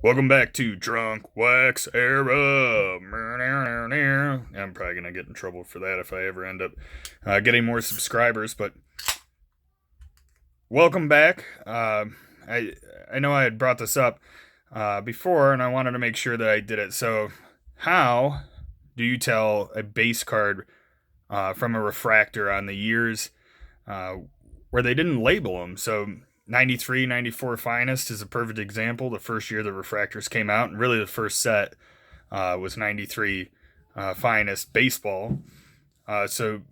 Welcome back to Drunk Wax Era. I'm probably going to get in trouble for that if I ever end up getting more subscribers, but welcome back. I know I had brought this up before, and I wanted to make sure that I did it. So, how do you tell a base card from a refractor on the years uh, where they didn't label them? So, 93, 94 Finest is a perfect example. The first year the refractors came out, and really the first set was 93 Finest Baseball. So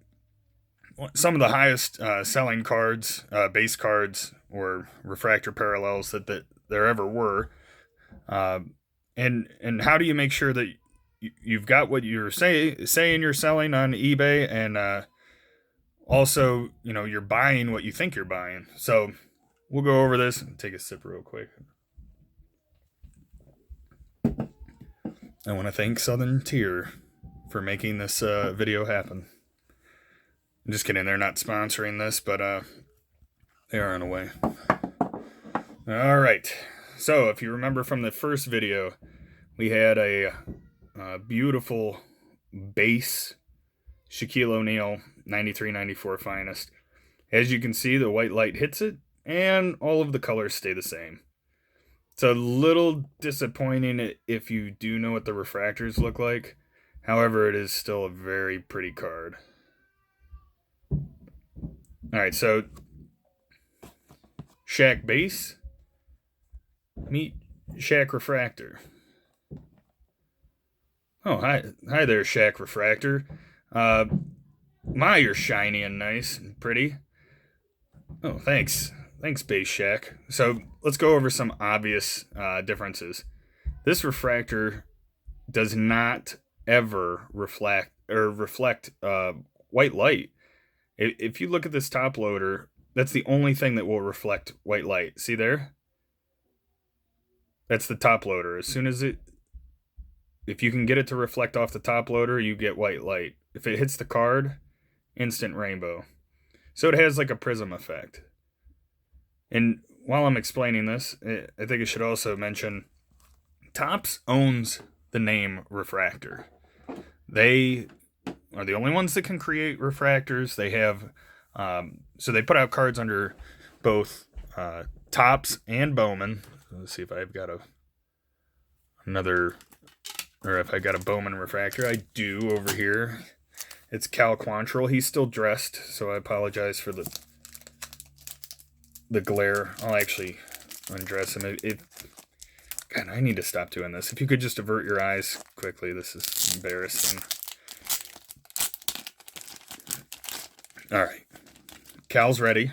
some of the highest selling cards, base cards, or refractor parallels that there ever were. Uh, and how do you make sure that you've got what you're saying you're selling on eBay, and also you're buying what you think you're buying? So we'll go over this and take a sip real quick. I want to thank Southern Tier for making this video happen. I'm just kidding, they're not sponsoring this, but they are in a way. All right. So if you remember from the first video, we had a beautiful base Shaquille O'Neal 93-94 Finest. As you can see, the white light hits it, and all of the colors stay the same. It's a little disappointing if you do know what the refractors look like. However, it is still a very pretty card. Alright, so Shaq base, meet Shaq refractor. Oh, hi there, Shaq refractor. You're shiny and nice and pretty. Oh, thanks. Thanks, Base Shaq. So let's go over some obvious differences. This refractor does not ever reflect white light. If you look at this top loader, that's the only thing that will reflect white light. See there? That's the top loader. If you can get it to reflect off the top loader, you get white light. If it hits the card, instant rainbow. So it has like a prism effect. And while I'm explaining this, I think I should also mention Topps owns the name Refractor. They are the only ones that can create refractors. They have, so they put out cards under both Topps and Bowman. Let's see if I've got if I got a Bowman refractor. I do over here. It's Cal Quantrill. He's still dressed, so I apologize for the glare. I'll actually undress him. God, I need to stop doing this. If you could just avert your eyes quickly, this is embarrassing. All right, Cal's ready.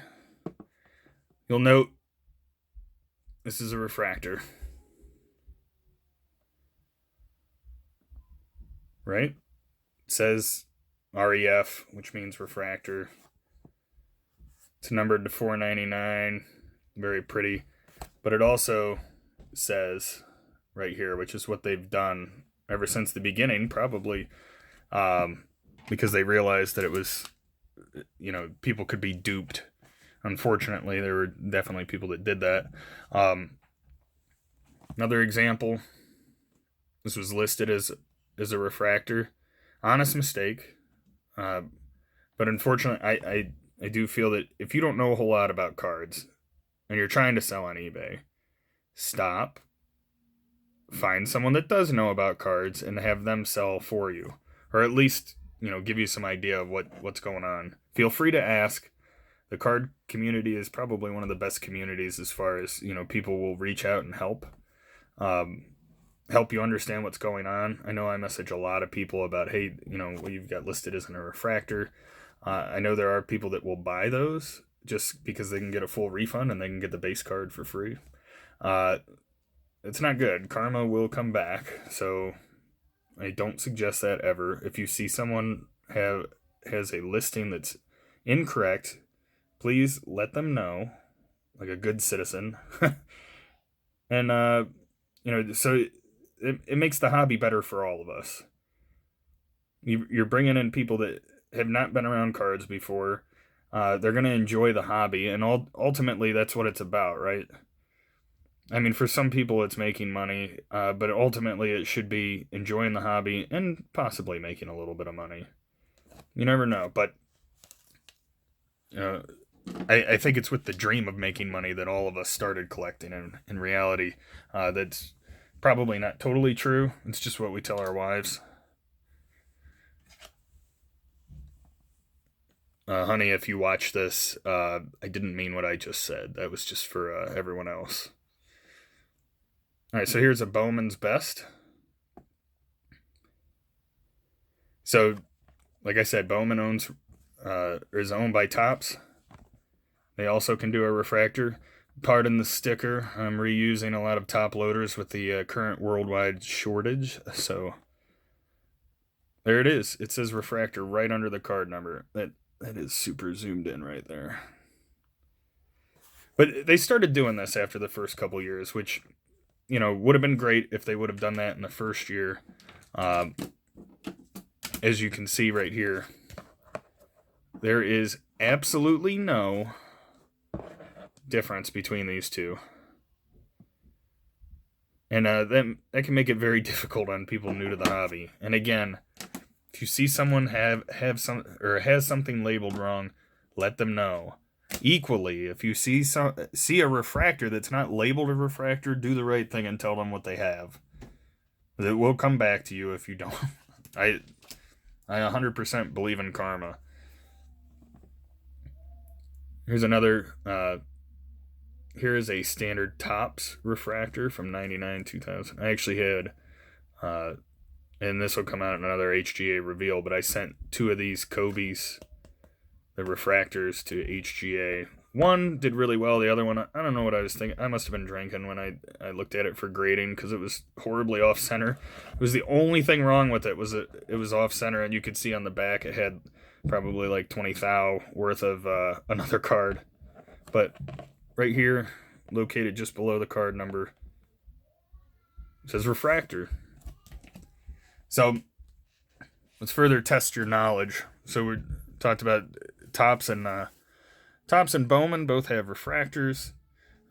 You'll note this is a refractor, right? It says REF, which means refractor. It's numbered to 499. Very pretty. But it also says right here, which is what they've done ever since the beginning, probably because they realized that it was, people could be duped. Unfortunately, there were definitely people that did that. Another example, this was listed as a refractor. Honest mistake. But unfortunately, I do feel that if you don't know a whole lot about cards and you're trying to sell on eBay, stop, find someone that does know about cards, and have them sell for you, or at least give you some idea of what's going on. Feel free to ask. The card community is probably one of the best communities as far as people will reach out and help you understand what's going on. I know I message a lot of people about, hey, what you've got listed isn't a refractor. I know there are people that will buy those just because they can get a full refund and they can get the base card for free. It's not good. Karma will come back, so I don't suggest that ever. If you see someone has a listing that's incorrect, please let them know, like a good citizen. And so it makes the hobby better for all of us. You're bringing in people that have not been around cards before. They're going to enjoy the hobby, and ultimately that's what it's about, right? I mean, for some people it's making money, but ultimately it should be enjoying the hobby and possibly making a little bit of money. You never know, but uh, I think it's with the dream of making money that all of us started collecting. And in reality, that's probably not totally true. It's just what we tell our wives. Honey, if you watch this, I didn't mean what I just said. That was just for everyone else. All right, so here's a Bowman's Best. So, like I said, Bowman is owned by Topps. They also can do a refractor. Pardon the sticker. I'm reusing a lot of top loaders with the current worldwide shortage. So there it is. It says refractor right under the card number. That is super zoomed in right there. But they started doing this after the first couple years, which, would have been great if they would have done that in the first year. As you can see right here, there is absolutely no difference between these two. And that can make it very difficult on people new to the hobby. And again, if you see someone has something labeled wrong, let them know. Equally, if you see a refractor that's not labeled a refractor, do the right thing and tell them what they have. It will come back to you if you don't. I 100% believe in karma. Here's another. Here is a standard Topps refractor from 99 2000. I actually had, and this will come out in another HGA reveal, but I sent 2 of these Kobe's, the refractors, to HGA. One did really well. The other one, I don't know what I was thinking. I must have been drinking when I looked at it for grading because it was horribly off center. It was the only thing wrong with it was it was off center, and you could see on the back it had probably like 20 thou worth of another card. But right here, located just below the card number, it says refractor. So let's further test your knowledge. So we talked about Topps and Bowman both have refractors.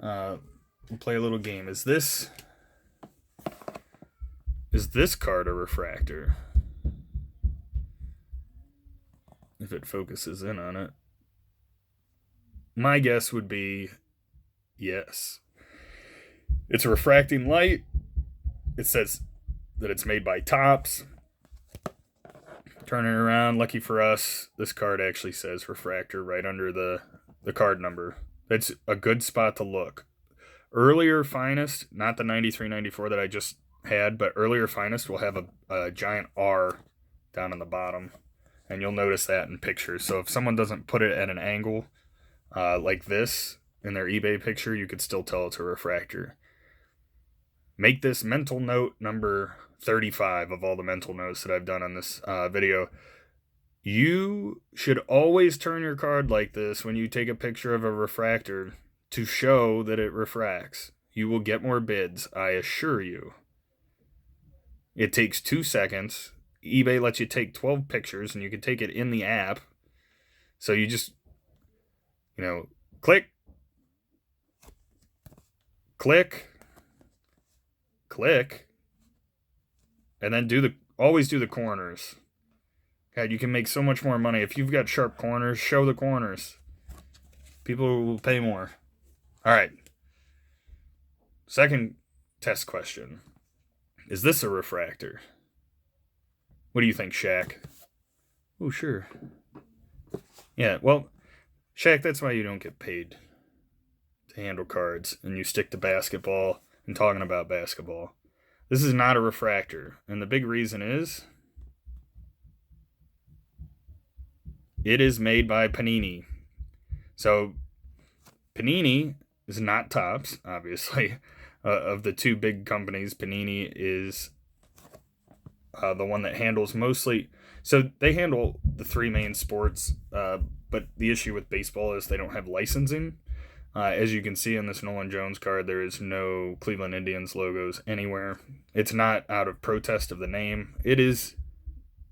We'll play a little game. Is this card a refractor? If it focuses in on it. My guess would be yes. It's a refracting light. It says that it's made by Topps. Turning it around, lucky for us, this card actually says refractor right under the card number. That's a good spot to look. Earlier Finest, not the 93-94 that I just had, but earlier Finest will have a giant R down in the bottom. And you'll notice that in pictures. So if someone doesn't put it at an angle like this in their eBay picture, you could still tell it's a refractor. Make this mental note number 35 of all the mental notes that I've done on this video. You should always turn your card like this when you take a picture of a refractor to show that it refracts. You will get more bids, I assure you. It takes 2 seconds. eBay lets you take 12 pictures, and you can take it in the app. So you just, click, and then always do the corners. God, you can make so much more money. If you've got sharp corners, show the corners. People will pay more. All right. Second test question. Is this a refractor? What do you think, Shaq? Oh, sure. Yeah, well, Shaq, that's why you don't get paid to handle cards and you stick to basketball and talking about basketball. This is not a refractor, and the big reason is it is made by Panini. So Panini is not Topps, obviously. Of the 2 big companies, Panini is the one that handles mostly. So they handle the 3 main sports, but the issue with baseball is they don't have licensing. As you can see on this Nolan Jones card, there is no Cleveland Indians logos anywhere. It's not out of protest of the name. It is,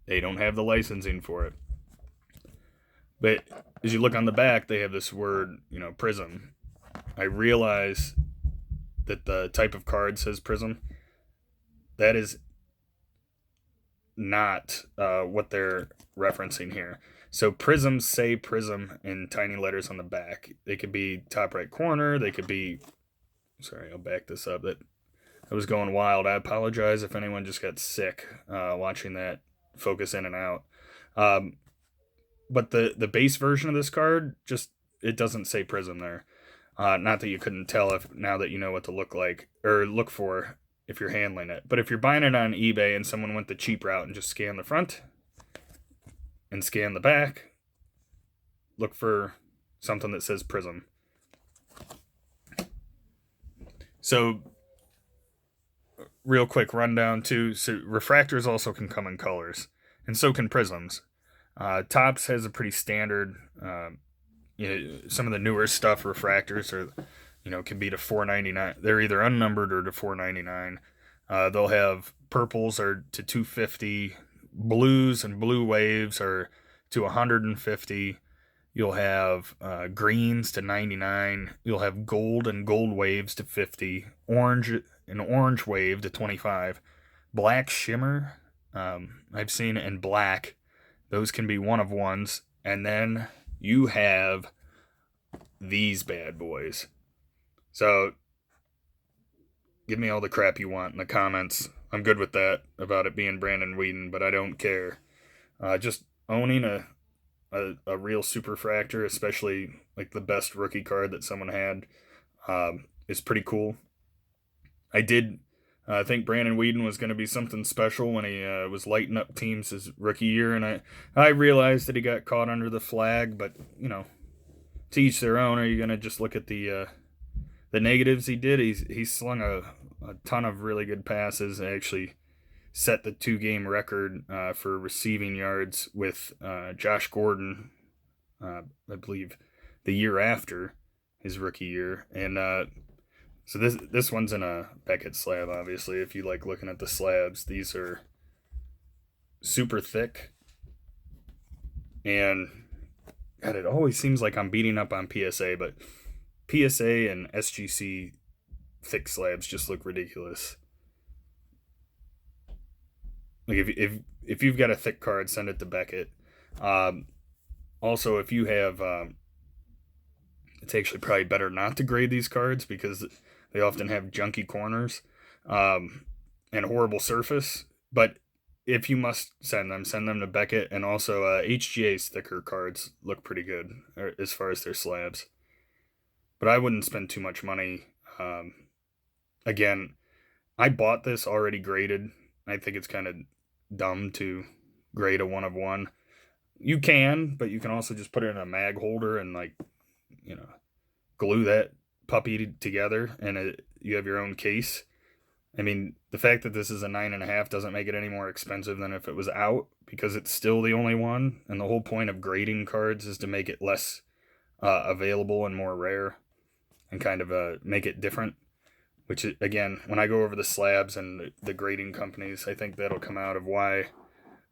they don't have the licensing for it. But as you look on the back, they have this word, prism. I realize that the type of card says prism. That is not what they're referencing here. So prisms say prism in tiny letters on the back. They could be top right corner. They could be, sorry, I'll back this up. That I was going wild. I apologize if anyone just got sick watching that focus in and out. But the base version of this card, just it doesn't say prism there. Not that you couldn't tell if now that you know what to look like or look for if you're handling it. But if you're buying it on eBay and someone went the cheap route and just scan the front and scan the back, look for something that says prism. So, real quick rundown too. So refractors also can come in colors, and so can prisms. Topps has a pretty standard. Some of the newer stuff, refractors are, can be to $4.99. They're either unnumbered or to $4.99. They'll have purples are to $2.50. Blues and blue waves are to $150. You'll have greens to $99. You'll have gold and gold waves to $50. Orange and orange wave to $25. Black shimmer, I've seen, and black. Those can be one of ones. And then you have these bad boys. So give me all the crap you want in the comments. I'm good with that about it being Brandon Whedon, but I don't care. Just owning a real super refractor, especially like the best rookie card that someone had, is pretty cool. I did think Brandon Whedon was going to be something special when he was lighting up teams his rookie year, and I realized that he got caught under the flag, but to each their own. Are you going to just look at the negatives he did? He slung a ton of really good passes. Actually set the 2-game record for receiving yards with Josh Gordon, I believe, the year after his rookie year. And so this one's in a Beckett slab, obviously. If you like looking at the slabs, these are super thick. And God, it always seems like I'm beating up on PSA, but PSA and SGC thick slabs just look ridiculous. Like if you've got a thick card, send it to Beckett. Also, if you have, it's actually probably better not to grade these cards because they often have junky corners and horrible surface. But if you must send them to Beckett. And also, HGA's thicker cards look pretty good as far as their slabs. But I wouldn't spend too much money. Again, I bought this already graded. I think it's kind of dumb to grade a 1 of 1. You can, but you can also just put it in a mag holder and glue that puppy together, and you have your own case. I mean, the fact that this is a 9.5 doesn't make it any more expensive than if it was out, because it's still the only one, and the whole point of grading cards is to make it less available and more rare, and kind of make it different. Which, again, when I go over the slabs and the grading companies, I think that'll come out of why,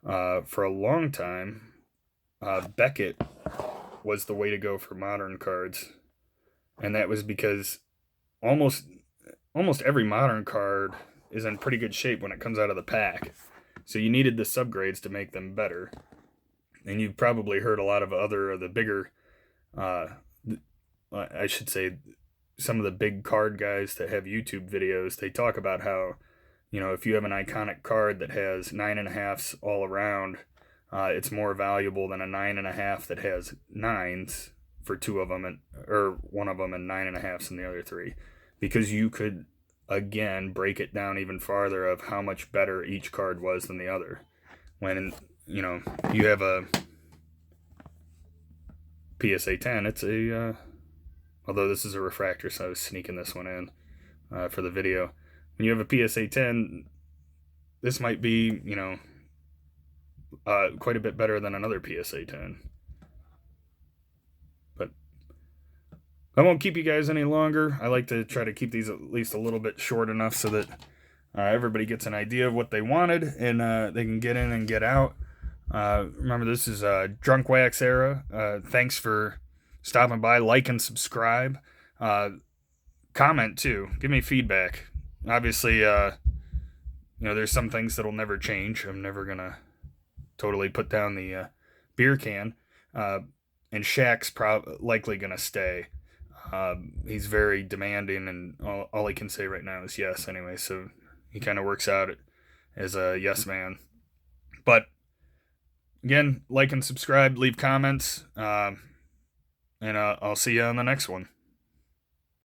for a long time, Beckett was the way to go for modern cards. And that was because almost every modern card is in pretty good shape when it comes out of the pack. So you needed the subgrades to make them better. And you've probably heard a lot of the bigger, I should say, some of the big card guys that have YouTube videos, they talk about how, if you have an iconic card that has 9.5s all around, it's more valuable than a 9.5 that has 9s for 2 of them, or 1 of them and 9.5s in the other 3, because you could, again, break it down even farther of how much better each card was than the other. When, you have a PSA 10, it's a, although this is a refractor, so I was sneaking this one in for the video. When you have a PSA 10, this might be, quite a bit better than another PSA 10. But I won't keep you guys any longer. I like to try to keep these at least a little bit short enough so that everybody gets an idea of what they wanted, and they can get in and get out. Remember, this is Drunk Wax era. Thanks for stopping by. Like and subscribe. comment too. Give me feedback. Obviously, there's some things that'll never change. I'm never gonna totally put down the beer can, uh, and Shaq's likely gonna stay. He's very demanding, and all he can say right now is yes. Anyway, so he kind of works out as a yes man. But again, like and subscribe, leave comments, and I'll see you on the next one.